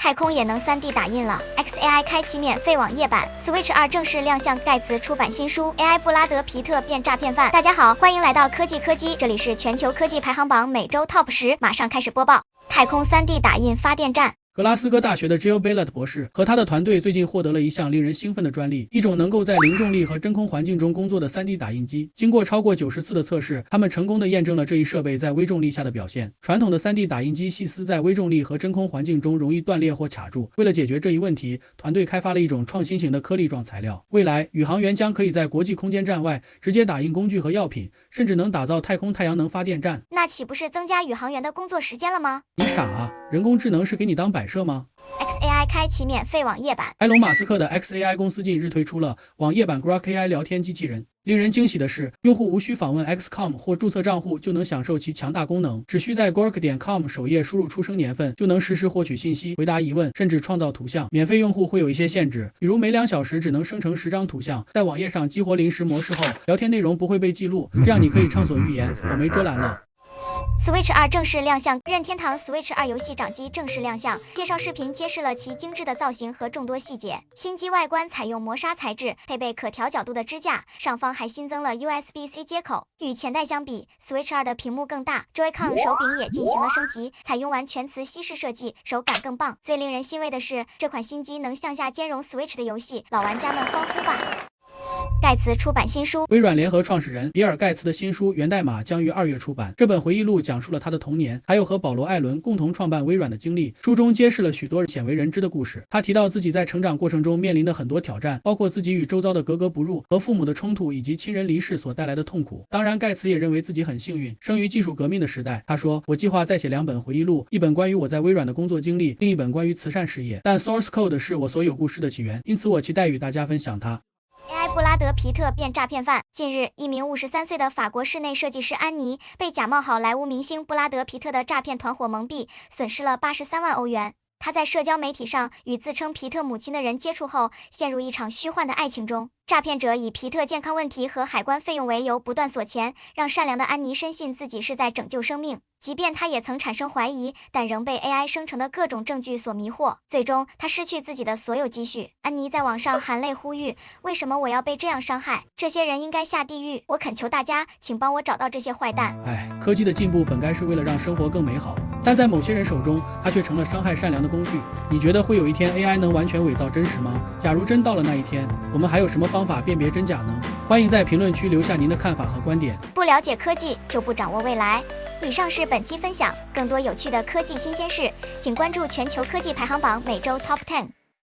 太空也能 3D 打印了 ，xAI 开启免费网页版 ，Switch 2正式亮相，盖茨出版新书 AI 布拉德皮特变诈骗犯。大家好，欢迎来到科技，这里是全球科技排行榜每周 Top 10，马上开始播报。太空 3D 打印发电站。格拉斯哥大学的 Jill Ballard 博士和他的团队最近获得了一项令人兴奋的专利，一种能够在零重力和真空环境中工作的 3D 打印机。经过超过90次的测试，他们成功地验证了这一设备在微重力下的表现。传统的 3D 打印机细丝在微重力和真空环境中容易断裂或卡住。为了解决这一问题，团队开发了一种创新型的颗粒状材料。未来，宇航员将可以在国际空间站外直接打印工具和药品，甚至能打造太空太阳能发电站。那岂不是增加宇航员的工作时间了吗？你傻啊？人工智能是给你当摆设吗？xAI 开启免费网页版。埃隆·马斯克的 xAI 公司近日推出了网页版 Grok AI 聊天机器人。令人惊喜的是，用户无需访问 XCOM 或注册账户就能享受其强大功能，只需在 Grok.com 首页输入出生年份，就能实时获取信息、回答疑问，甚至创造图像。免费用户会有一些限制，比如每2小时只能生成10张图像。在网页上激活临时模式后，聊天内容不会被记录，这样你可以畅所欲言，有没遮拦了。Switch 2正式亮相，任天堂 Switch 2游戏掌机正式亮相，介绍视频揭示了其精致的造型和众多细节。新机外观采用磨砂材质，配备可调角度的支架，上方还新增了 USB-C 接口。与前代相比 ，Switch 2的屏幕更大 ，Joy-Con 手柄也进行了升级，采用完全磁吸式设计，手感更棒。最令人欣慰的是，这款新机能向下兼容 Switch 的游戏，老玩家们欢呼吧！盖茨出版新书。微软联合创始人比尔·盖茨的新书《源代码》将于2月出版。这本回忆录讲述了他的童年，还有和保罗·艾伦共同创办微软的经历。书中揭示了许多鲜为人知的故事。他提到自己在成长过程中面临的很多挑战，包括自己与周遭的格格不入、和父母的冲突以及亲人离世所带来的痛苦。当然，盖茨也认为自己很幸运，生于技术革命的时代。他说：“我计划再写2本回忆录，一本关于我在微软的工作经历，另一本关于慈善事业。但 Source Code 是我所有故事的起源，因此我期待与大家分享它。” AI 布拉德皮特变诈骗犯。近日，一名53岁的法国室内设计师安妮被假冒好莱坞明星布拉德皮特的诈骗团伙蒙蔽，损失了83万欧元。他在社交媒体上与自称皮特母亲的人接触后，陷入一场虚幻的爱情中。诈骗者以皮特健康问题和海关费用为由不断索钱，让善良的安妮深信自己是在拯救生命。即便他也曾产生怀疑，但仍被 AI 生成的各种证据所迷惑。最终，他失去自己的所有积蓄。安妮在网上含泪呼吁：“为什么我要被这样伤害？这些人应该下地狱！我恳求大家，请帮我找到这些坏蛋。”科技的进步本该是为了让生活更美好，但在某些人手中，它却成了伤害善良的工具。你觉得会有一天 AI 能完全伪造真实吗？假如真到了那一天，我们还有什么方法辨别真假呢？欢迎在评论区留下您的看法和观点。不了解科技，就不掌握未来。以上是本期分享，更多有趣的科技新鲜事，请关注全球科技排行榜每周 Top 10。